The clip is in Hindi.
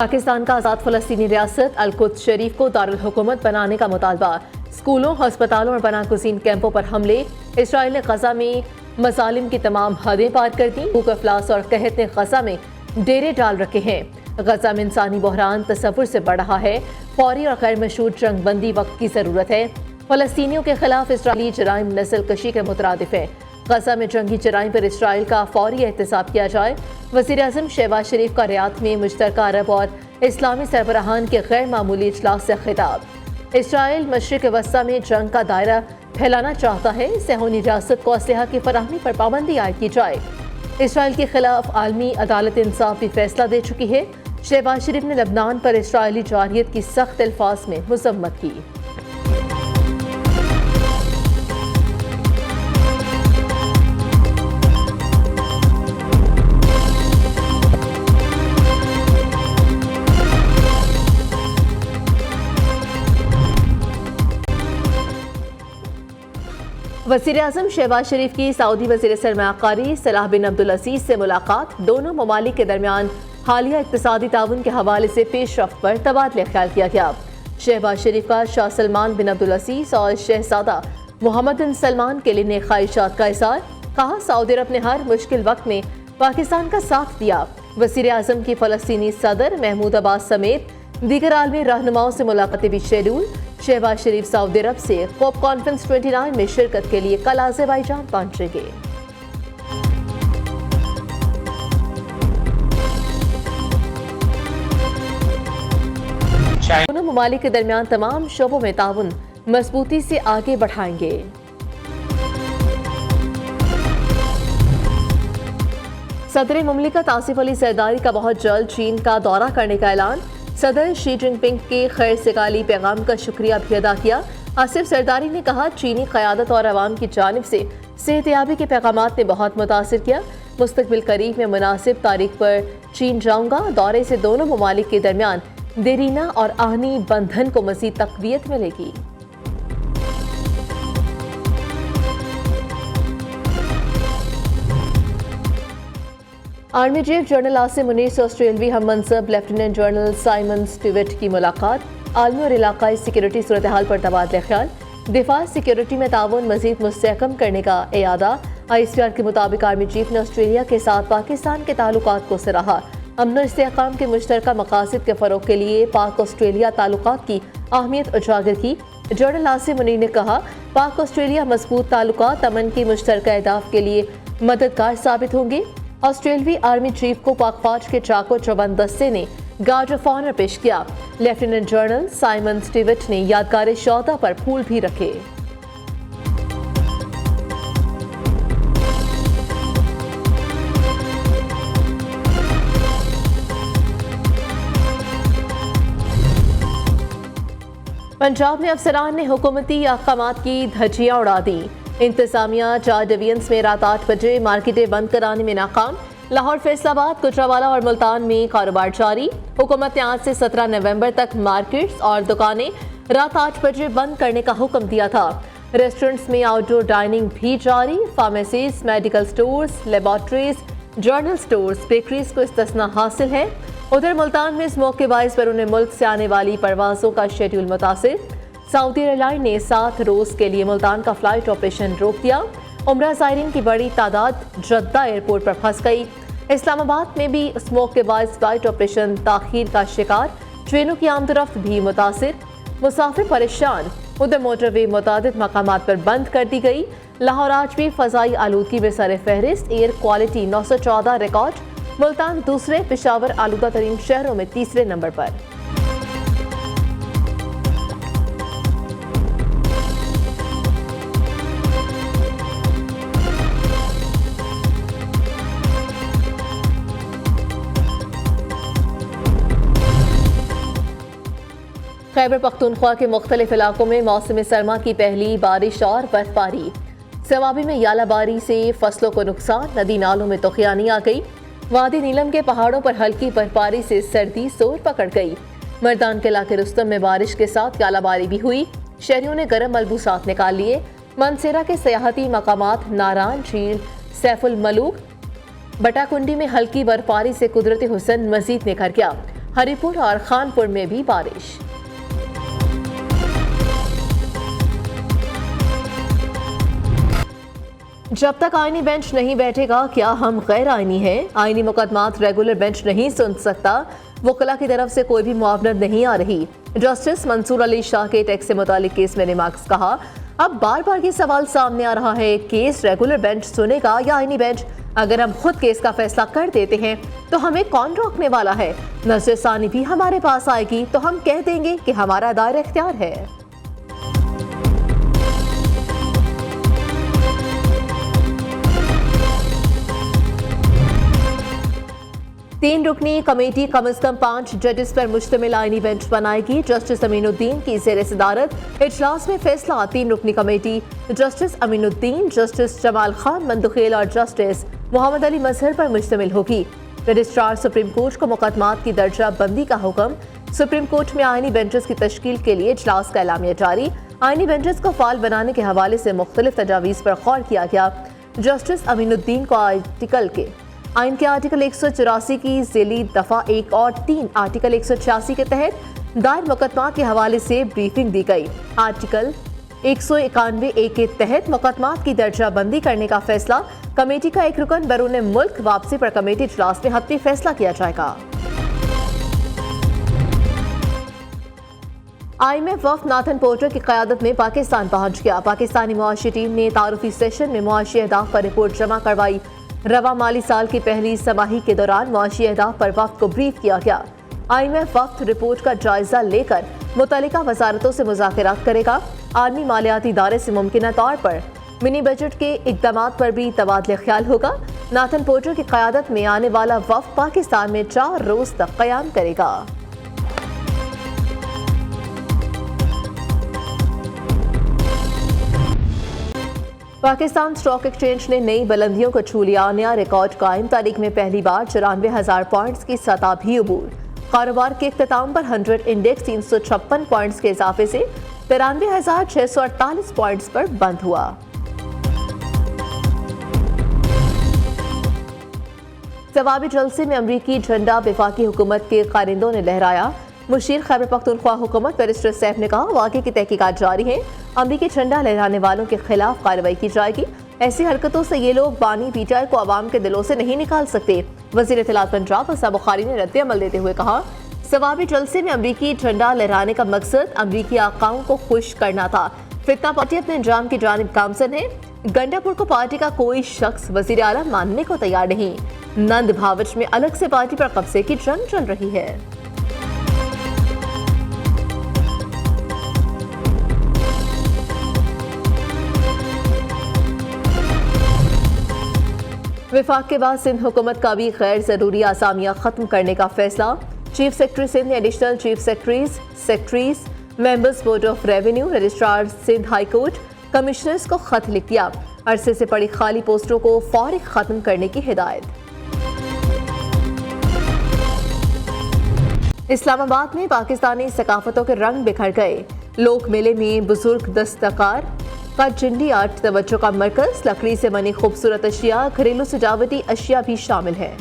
पाकिस्तान का आज़ाद फ़लस्तीनी रियासत अल-कुद्स शरीफ को दारुल हुकूमत बनाने का मुतालबा। स्कूलों, अस्पतालों और पनाह-गुज़ीन कैंपों पर हमले। इसराइल ने गजा में मज़ालिम की तमाम हदें पार कर दी। भूख, अफलास और कहत ने गजा में डेरे डाल रखे हैं। गजा में इंसानी बहरान तसव्वुर से बढ़ रहा है। फौरी और गैर मशरूत जंगबंदी वक्त की ज़रूरत है। फ़लस्तीनियों के खिलाफ इसराइली जराइम नस्ल कशी के मुतरादिफ है। गजा में जंगी जराइम पर इसराइल का फौरी एहतसाब किया जाए। वज़ीर-ए-आज़म शहबाज शरीफ का रियाद में मुश्तरका अरब और इस्लामी सरबराहान के गैर मामूली इजलास से खिताब। इसराइल मशरिक़ वस्ता में जंग का दायरा फैलाना चाहता है। सहूनी रियासत को असलहा की फराहमी पर पाबंदी आयद की जाए। इसराइल के खिलाफ आलमी अदालत इंसाफ भी फैसला दे चुकी है। शहबाज शरीफ ने लबनान पर इसराइली जारहियत की सख्त अल्फाज में मज़म्मत की। वज़ीर-ए-आज़म शहबाज शरीफ की सऊदी वज़ीर सरमायाकारी सलाह बिन अब्दुल अज़ीज़ से मुलाकात। दोनों ममालिक के दरमियान हालिया इक़्तिसादी ताउन के हवाले से पेशरफ्त पर तबादला ख्याल किया गया। शहबाज शरीफ का शाह सलमान बिन अब्दुल अज़ीज़ और शहजादा मोहम्मद बिन सलमान के लिए नेक ख्वाहिशात का इज़हार। कहा, सऊदी अरब ने हर मुश्किल वक्त में पाकिस्तान का साथ दिया। वज़ीर-ए-आज़म की फ़लस्तीनी सदर महमूद अब्बास समेत दीगर आलमी रहनुमाओं से मुलाकातें भी शेड्यूल। शहबाज शरीफ सऊदी अरब से कोप कॉन्फ्रेंस 29 में शिरकत के लिए कल अज़रबैजान पहुंचेंगे। दोनों ममालिक के दरमियान तमाम शोबों में ताउन मजबूती से आगे बढ़ाएंगे। सदर मुमलिकत आसिफ अली ज़रदारी का बहुत जल्द चीन का दौरा करने का ऐलान। सदर शी जिनपिंग के खैर सगाली पैगाम का शुक्रिया भी अदा किया। आसिफ ज़रदारी ने कहा, चीनी क़यादत और अवाम की जानिब से सेहतयाबी के पैगामात ने बहुत मुतासिर किया। मुस्तक़बिल करीब में मुनासिब तारीख पर चीन जाऊंगा। दौरे से दोनों ममालिक के दरमियान देरीना और आहनी बंधन को मज़ीद तक़वियत मिलेगी। Army chief general Asim Munir से ऑस्ट्रेलवी हम मनसब लेफ्टिनेंट जनरल साइमन स्टीवर्ट की मुलाकात। आलमी और इलाकाई सिक्योरिटी सूरत हाल पर तबादला ख्याल। दिफा सिक्योरिटी में ताउन मज़ीद मुस्तहकम करने का इरादा। ICR के मुताबिक आर्मी चीफ ने ऑस्ट्रेलिया के साथ पाकिस्तान के ताल्लुकात को सराहा। अमन और इस्तेहकाम के मुश्तरका मकासद के फ़रोग़ के लिए पाक ऑस्ट्रेलिया ताल्लुकात की अहमियत उजागर की। जनरल आसिम मुनीर ने कहा, पाक ऑस्ट्रेलिया मजबूत ताल्लुकात अमन की मुश्तरका अहदाफ के लिए मददगार साबित होंगे। ऑस्ट्रेलवी आर्मी चीफ को पाक फौज के चाको चौबंद दस्ते ने गार्ड ऑफ ऑनर पेश किया। लेफ्टिनेंट जनरल साइमन स्टीवर्ट ने यादगार शौहदा पर फूल भी रखे। पंजाब में अफसरान ने हुकूमती अहकामात की धज्जियां उड़ा दी। इंतजामिया 4 डिवीजन्स में रात 8 बजे मार्केटें बंद कराने में नाकाम। लाहौर, फैसलाबाद, गुजरावाला और मुल्तान में कारोबार जारी। हुकूमत ने आज से 17 नवंबर तक मार्केट्स और दुकानें रात 8 बजे बंद करने का हुक्म दिया था। रेस्टोरेंट्स में आउटडोर डाइनिंग भी जारी। Pharmacies, medical stores, laboratories, general stores, bakeries को इस्तिस्ना हासिल है। उधर मुल्तान में स्मोक के बाइस बैरून मुल्क से आने वाली परवाजों का शेड्यूल मुतासिर। सऊदी एयरलाइन ने 7 रोज के लिए मुल्तान का फ्लाइट ऑपरेशन रोक दिया। उम्रा ज़ायरीन की बड़ी तादाद जद्दा एयरपोर्ट पर फंस गई। इस्लामाबाद में भी स्मोक के बाइस फ्लाइट ऑपरेशन ताखीर का शिकार। ट्रेनों की आमदरफ्त भी मुतासिर, मुसाफिर परेशान। उधर मोटरवे मुतादिद मकामात पर बंद कर दी गई। लाहौर आज भी फ़ज़ाई आलूदगी में सर फहरिस्त। Air quality 914 record. मुल्तान दूसरे, पेशावर आलूदा तरीन शहरों में तीसरे नंबर पर। खैबर पख्तूनख्वा के मुख्तलिफ इलाकों में मौसम सरमा की पहली बारिश और बर्फबारी। सवाबी में यालाबारी से फसलों को नुकसान। नदी नालों में तोखियानी आ गई। वादी नीलम के पहाड़ों पर हल्की बर्फबारी से सर्दी जोर पकड़ गई। मर्दान के इलाके रुस्तम में बारिश के साथ यालाबारी भी हुई। शहरियों ने गर्म मलबूसात निकाल लिए। मनसेरा के सयाहती मकामात नारान झील, सैफुल मलूक, बटाकुंडी में हल्की बर्फबारी से कुदरती हुसन मजीद निखर गया। हरिपुर और खानपुर में भी बारिश। जब तक आईनी बेंच नहीं बैठेगा क्या हम गैर आईनी हैं? आईनी मुकदमात रेगुलर बेंच नहीं सुन सकता। वकला की तरफ से कोई भी मुआवनत नहीं आ रही। जस्टिस मंसूर अली शाह के टैक्स से मुतालिक केस में रिमार्क्स कहा, अब बार बार ये सवाल सामने आ रहा है, केस रेगुलर बेंच सुनेगा या आईनी बेंच? अगर हम खुद केस का फैसला कर देते हैं तो हमें कौन रोकने वाला है? नजर सानी भी हमारे पास आएगी तो हम कह देंगे कि हमारा दायरा इख्तियार है। 3 रुकनी कमेटी कम से कम 5 जजेस पर मुश्तमिल आईनी बेंच बनाएगी। जस्टिस अमीनुद्दीन की ज़ेर सदारत इजलास में फैसला। 3 रुकनी committee justice Aminuddin, justice Jamal Khan Mandokhel और जस्टिस मोहम्मद अली मजहर पर मुश्तमिल होगी। रजिस्ट्रार सुप्रीम कोर्ट को मुकदमात की दर्जा बंदी का हुक्म। सुप्रीम कोर्ट में आईनी बेंचेस की तश्कील के लिए इजलास का एलामिया जारी। आईनी बेंचेस को फाल बनाने के हवाले से मुख्तलिफ तजावीज़ पर गौर किया गया। जस्टिस अमीनुद्दीन को आइन के आर्टिकल 184 की ज़िली दफ़ा 1 और 3 आर्टिकल 186 के तहत दायर मुकदमा के हवाले से ब्रीफिंग दी गई। आर्टिकल 191A के तहत मुकदमात की दर्जा बंदी करने का फैसला। कमेटी का एक रुकन बैरून मुल्क वापसी पर कमेटी इजलास में हतमी फैसला किया जाएगा। IMF वफ़द नाथन पोर्टर की क़यादत में पाकिस्तान पहुंच गया। पाकिस्तानी मुआशी टीम ने तारुफी सेशन में मुआशी अहदाफ पर रिपोर्ट जमा करवाई। रवा माली साल की पहली समाही के दौरान मुआशी अहदाफ पर वफ़द को ब्रीफ किया गया। IMF वफ़द रिपोर्ट का जायजा लेकर मुतल्लिका वजारतों से मुज़ाकरात करेगा। आलमी मालियाती इदारे से मुमकिना तौर पर मिनी बजट के इक़दामात पर भी तबादला ख्याल होगा। नाथन पोर्टर की क़यादत में आने वाला वफ़द पाकिस्तान में 4 रोज़ तक क़याम करेगा। पाकिस्तान स्टॉक एक्सचेंज ने नई बुलंदियों को छू लिया। नया रिकॉर्ड कायम। तारीख में पहली बार 94,000 पॉइंट्स की सतह भी अबूर। कारोबार के इख्तिताम पर 100 इंडेक्स 356 पॉइंट्स के इजाफे से 93,648 पॉइंट्स पर बंद हुआ। जवाबी जलसे में अमरीकी झंडा वफाकी हुकूमत के कारिंदों ने लहराया। मुशीर खैबर पख्तूनख्वा हुकूमत बैरिस्टर सैफ ने कहा, वाक़े की तहकीकात जारी है। अमरीकी झंडा लहराने वालों के खिलाफ कार्रवाई की जाएगी। ऐसी हरकतों से ये लोग बानी पीटीआई को आवाम के दिलों से नहीं निकाल सकते। वज़ीर इत्तलात पंजाब हसन बुखारी ने रद्द अमल देते हुए कहा, सवाबी जलसे में अमरीकी झंडा लहराने का मकसद अमरीकी आकाओं को खुश करना था। फितना पार्टी अपने अंजाम की जानिब गामजन है। गंडापुर को पार्टी का कोई शख्स वज़ीर आला मानने को तैयार नहीं। नंद भावच में अलग से पार्टी पर कब्जे की जंग चल रही है। विफाक के बाद सिंध हुकूमत का भी गैर ज़रूरी आसामियाँ ख़त्म करने का फैसला। चीफ सेक्रेटरी सिंध ने additional chief secretaries, members board of revenue, registrar Sindh high court, commissioners को खत लिख दिया। अरसे से पड़ी खाली पोस्टों को फौरी ख़त्म करने की हिदायत। इस्लामाबाद में पाकिस्तानी सकाफतों के रंग बिखर गए। लोक मेले में बुजुर्ग दस्तकार का जिंदी आर्ट तवज्जो का मरकज। लकड़ी से बनी खूबसूरत अशिया, घरेलू सजावटी अशिया भी शामिल है।